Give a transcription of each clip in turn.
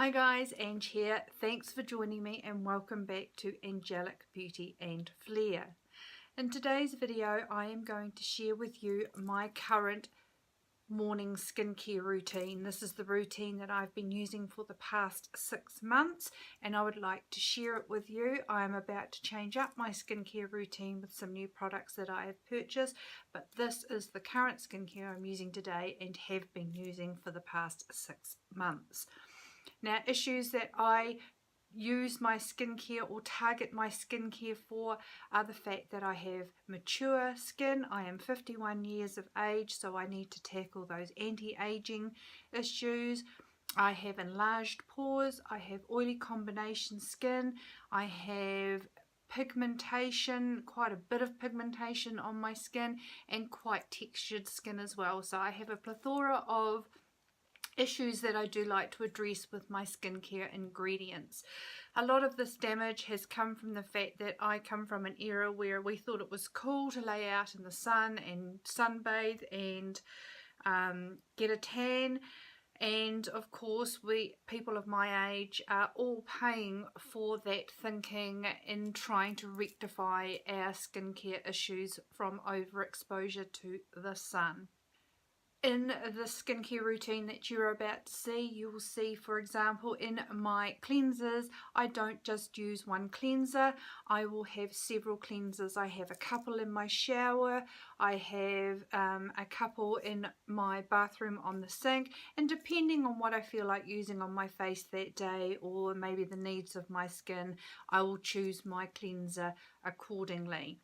Hi guys, Ange here. Thanks for joining me and welcome back to Angelic Beauty and Flair. In today's video I am going to share with you my current morning skincare routine. This is the routine that I've been using for the past 6 months and I would like to share it with you. I am about to change up my skincare routine with some new products that I have purchased, but this is the current skincare I'm using today and have been using for the past 6 months. Now, issues that I use my skincare or target my skincare for are the fact that I have mature skin. I am 51 years of age, so I need to tackle those anti-aging issues. I have enlarged pores, I have oily combination skin, I have pigmentation, quite a bit of pigmentation on my skin, and quite textured skin as well. So I have a plethora of issues that I do like to address with my skincare ingredients. A lot of this damage has come from the fact that I come from an era where we thought it was cool to lay out in the sun and sunbathe and get a tan. And of course, people of my age are all paying for that thinking in trying to rectify our skincare issues from overexposure to the sun. In the skincare routine that you're about to see, you will see, for example, in my cleansers, I don't just use one cleanser. I will have several cleansers. I have a couple in my shower, I have a couple in my bathroom on the sink, and depending on what I feel like using on my face that day or maybe the needs of my skin, I will choose my cleanser accordingly.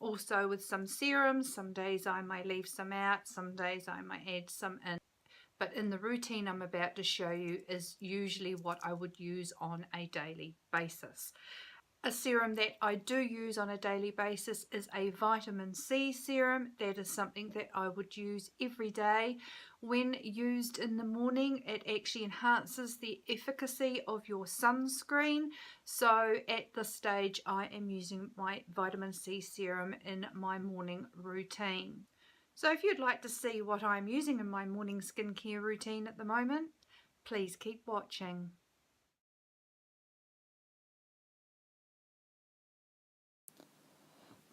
Also with some serums, some days I may leave some out, some days I may add some in. But in the routine I'm about to show you is usually what I would use on a daily basis. A serum that I do use on a daily basis is a vitamin C serum. That is something that I would use every day. When used in the morning, it actually enhances the efficacy of your sunscreen. So at this stage, I am using my vitamin C serum in my morning routine. So if you'd like to see what I'm using in my morning skincare routine at the moment, please keep watching.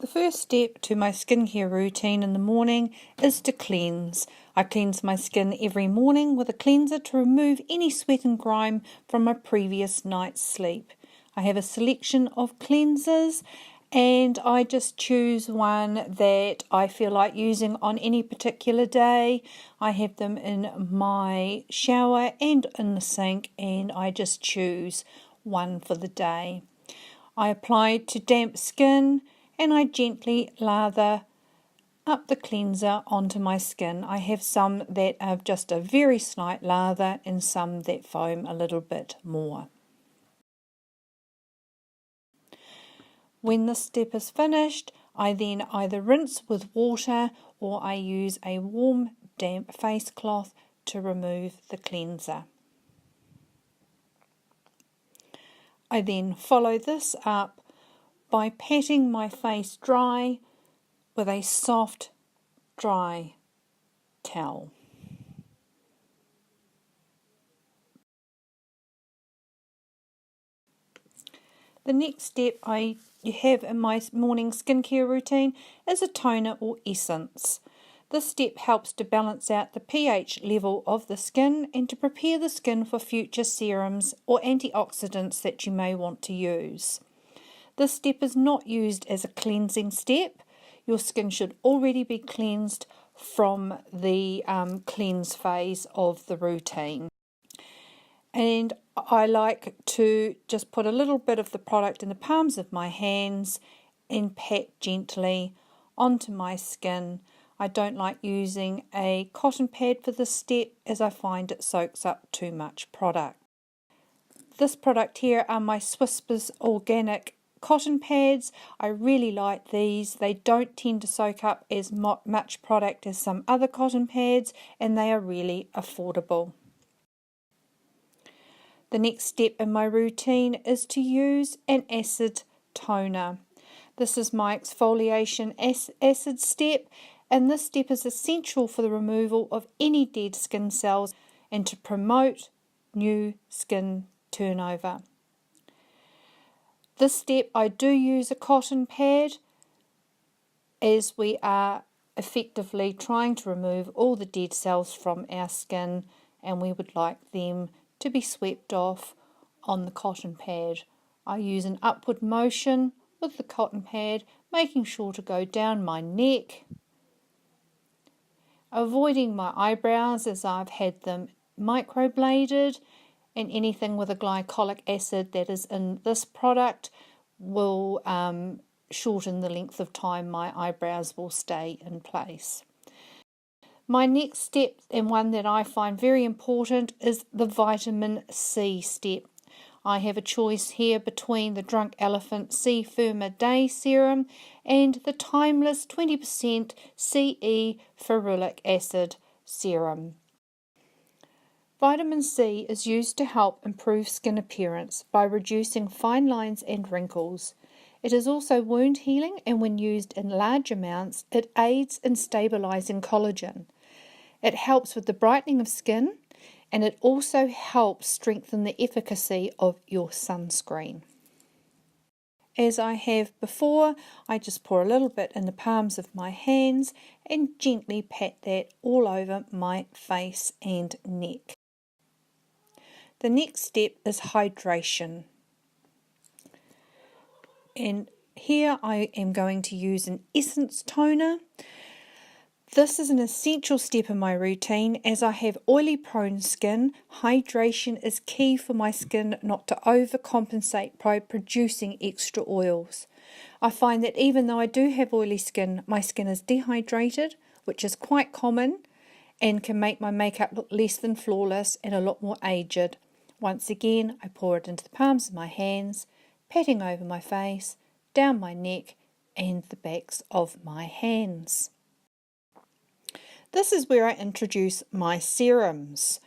The first step to my skincare routine in the morning is to cleanse. I cleanse my skin every morning with a cleanser to remove any sweat and grime from my previous night's sleep. I have a selection of cleansers and I just choose one that I feel like using on any particular day. I have them in my shower and in the sink and I just choose one for the day. I apply to damp skin and I gently lather up the cleanser onto my skin. I have some that have just a very slight lather and some that foam a little bit more. When this step is finished, I then either rinse with water or I use a warm damp face cloth to remove the cleanser. I then follow this up by patting my face dry with a soft, dry towel. The next step you have in my morning skincare routine is a toner or essence. This step helps to balance out the pH level of the skin and to prepare the skin for future serums or antioxidants that you may want to use. This step is not used as a cleansing step. Your skin should already be cleansed from the cleanse phase of the routine. And I like to just put a little bit of the product in the palms of my hands and pat gently onto my skin. I don't like using a cotton pad for this step as I find it soaks up too much product. This product here are my Whispers Organic cotton pads. I really like these. They don't tend to soak up as much product as some other cotton pads and they are really affordable. The next step in my routine is to use an acid toner. This is my exfoliation acid step and this step is essential for the removal of any dead skin cells and to promote new skin turnover. This step I do use a cotton pad as we are effectively trying to remove all the dead cells from our skin, and we would like them to be swept off on the cotton pad. I use an upward motion with the cotton pad, making sure to go down my neck, avoiding my eyebrows as I've had them microbladed, and anything with a glycolic acid that is in this product will shorten the length of time my eyebrows will stay in place. My next step, and one that I find very important, is the vitamin C step. I have a choice here between the Drunk Elephant C-Firma Day Serum and the timeless 20% Ferulic acid serum. Vitamin C is used to help improve skin appearance by reducing fine lines and wrinkles. It is also wound healing, and when used in large amounts, it aids in stabilizing collagen. It helps with the brightening of skin, and it also helps strengthen the efficacy of your sunscreen. As I have before, I just pour a little bit in the palms of my hands and gently pat that all over my face and neck. The next step is hydration. And here I am going to use an essence toner. This is an essential step in my routine as I have oily prone skin. Hydration is key for my skin not to overcompensate by producing extra oils. I find that even though I do have oily skin, my skin is dehydrated, which is quite common and can make my makeup look less than flawless and a lot more aged. Once again, I pour it into the palms of my hands, patting over my face, down my neck and the backs of my hands. This is where I introduce my serums.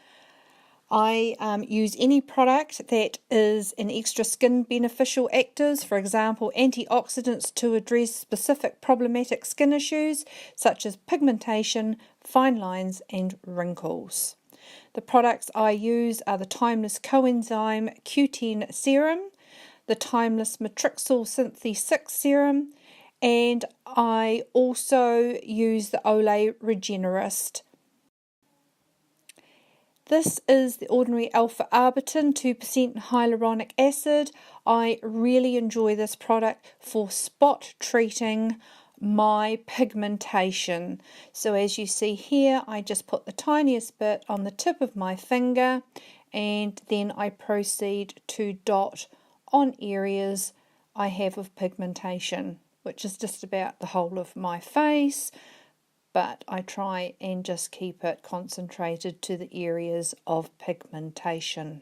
I use any product that is an extra skin beneficial actives, for example antioxidants to address specific problematic skin issues such as pigmentation, fine lines and wrinkles. The products I use are the timeless COENZYME Q10 serum, the timeless Matrixyl Synthe 6 serum, and I also use the Olay Regenerist. This is the ordinary alpha Arbutin 2% hyaluronic acid. I really enjoy this product for spot treating my pigmentation. So as you see here, I just put the tiniest bit on the tip of my finger and then I proceed to dot on areas I have of pigmentation, which is just about the whole of my face, but I try and just keep it concentrated to the areas of pigmentation.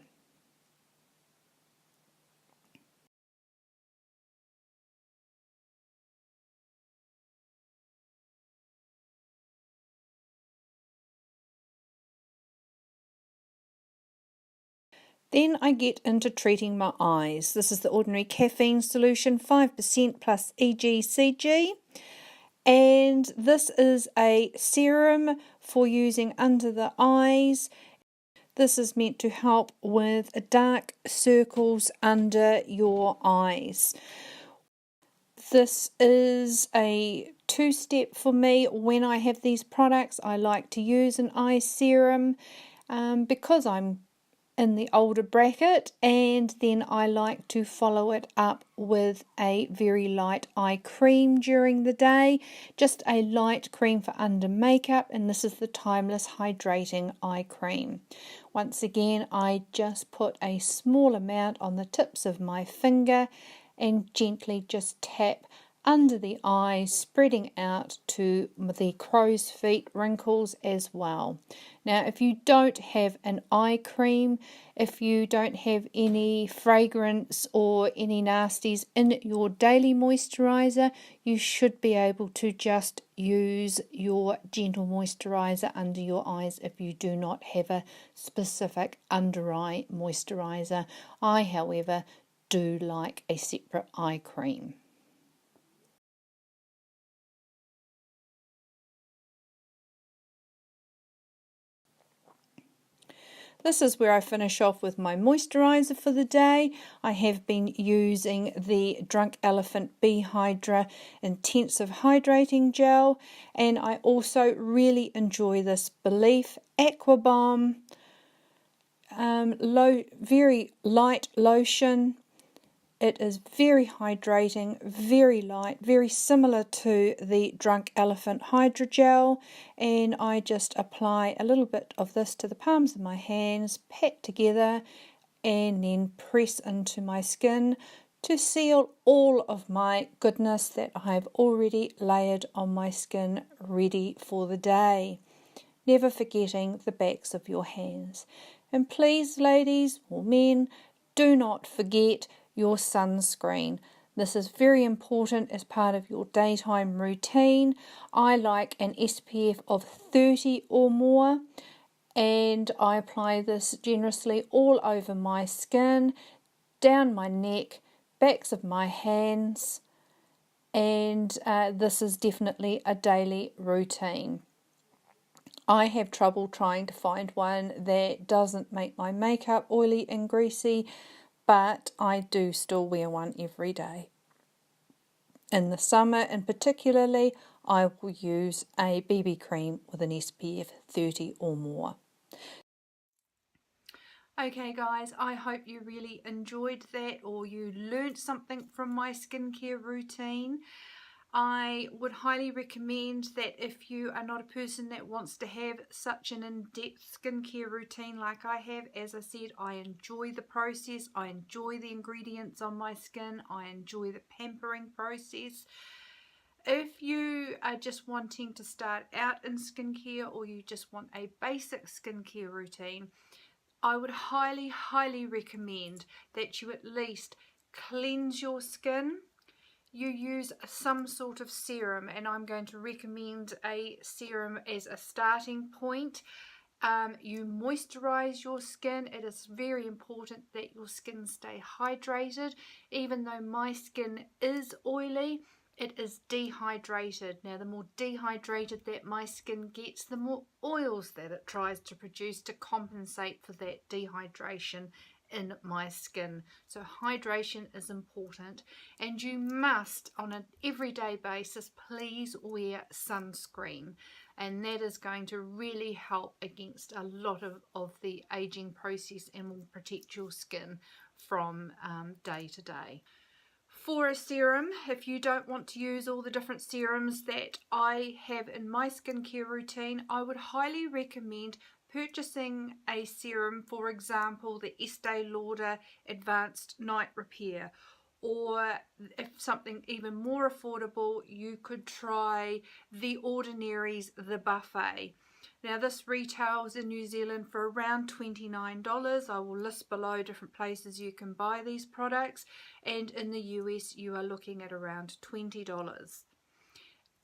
Then I get into treating my eyes. This is the ordinary caffeine solution, 5% plus EGCG. And this is a serum for using under the eyes. This is meant to help with dark circles under your eyes. This is a two-step for me. When I have these products, I like to use an eye serum because I'm in the older bracket, and then I like to follow it up with a very light eye cream during the day, just a light cream for under makeup, and this is the timeless hydrating eye cream. Once again, I just put a small amount on the tips of my finger and gently just tap under the eye, spreading out to the crow's feet wrinkles as well. Now, if you don't have an eye cream, if you don't have any fragrance or any nasties in your daily moisturiser, you should be able to just use your gentle moisturiser under your eyes if you do not have a specific under eye moisturiser. I, however, do like a separate eye cream. This is where I finish off with my moisturiser for the day. I have been using the Drunk Elephant B-Hydra Intensive Hydrating Gel, and I also really enjoy this Belief Aqua Balm very light lotion. It is very hydrating, very light, very similar to the Drunk Elephant Hydrogel, and I just apply a little bit of this to the palms of my hands, pat together, and then press into my skin to seal all of my goodness that I have already layered on my skin, ready for the day. Never forgetting the backs of your hands. And please, ladies or men, do not forget your sunscreen. This is very important as part of your daytime routine. I like an SPF of 30 or more, and I apply this generously all over my skin, down my neck, backs of my hands, and this is definitely a daily routine. I have trouble trying to find one that doesn't make my makeup oily and greasy, but I do still wear one every day. In the summer and particularly, I will use a BB cream with an SPF 30 or more. Okay guys, I hope you really enjoyed that, or you learned something from my skincare routine. I would highly recommend that if you are not a person that wants to have such an in-depth skincare routine like I have. As I said, I enjoy the process, I enjoy the ingredients on my skin, I enjoy the pampering process. If you are just wanting to start out in skincare, or you just want a basic skincare routine, I would highly recommend that you at least cleanse your skin. You use some sort of serum, and I'm going to recommend a serum as a starting point. You moisturize your skin. It is very important that your skin stay hydrated. Even though my skin is oily, it is dehydrated. Now, the more dehydrated that my skin gets, the more oils that it tries to produce to compensate for that dehydration in my skin. So hydration is important, and you must, on an everyday basis, please wear sunscreen, and that is going to really help against a lot of the aging process and will protect your skin from day to day. For a serum, if you don't want to use all the different serums that I have in my skincare routine, I would highly recommend purchasing a serum, for example, the Estee Lauder Advanced Night Repair, or if something even more affordable, you could try The Ordinary's The Buffet. Now, this retails in New Zealand for around $29. I will list below different places you can buy these products, and in the US you are looking at around $20.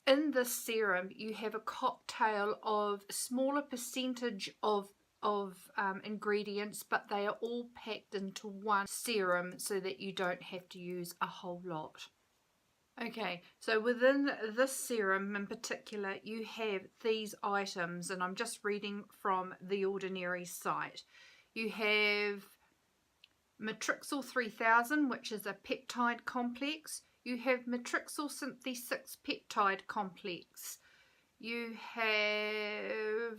In this serum, you have a cocktail of smaller percentage of ingredients, but they are all packed into one serum so that you don't have to use a whole lot. Okay, so within this serum in particular, you have these items, and I'm just reading from the Ordinary site. You have Matrixyl 3000, which is a peptide complex. You have Matrixyl Synthe 6 peptide complex. You have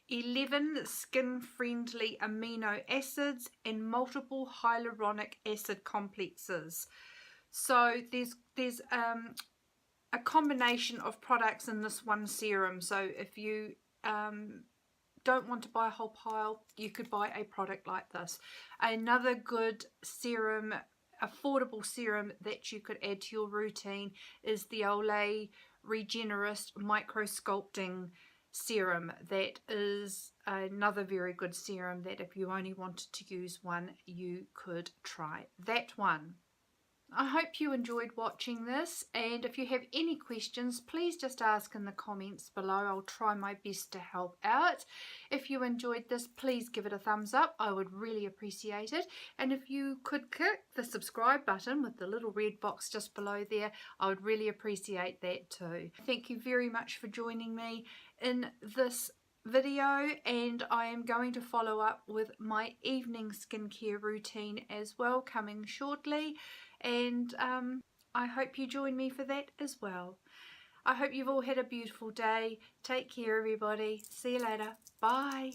11 skin-friendly amino acids and multiple hyaluronic acid complexes. So there's a combination of products in this one serum. So if you don't want to buy a whole pile, you could buy a product like this. Another good serum, affordable serum that you could add to your routine is the Olay Regenerist Micro Sculpting Serum. That is another very good serum that if you only wanted to use one, you could try that one. I hope you enjoyed watching this, and if you have any questions, please just ask in the comments below. I'll try my best to help out. If you enjoyed this, please give it a thumbs up. I would really appreciate it. And if you could click the subscribe button with the little red box just below there, I would really appreciate that too. Thank you very much for joining me in this video, and I am going to follow up with my evening skincare routine as well, coming shortly, and I hope you join me for that as well. I hope you've all had a beautiful day. Take care, everybody. See you later. Bye.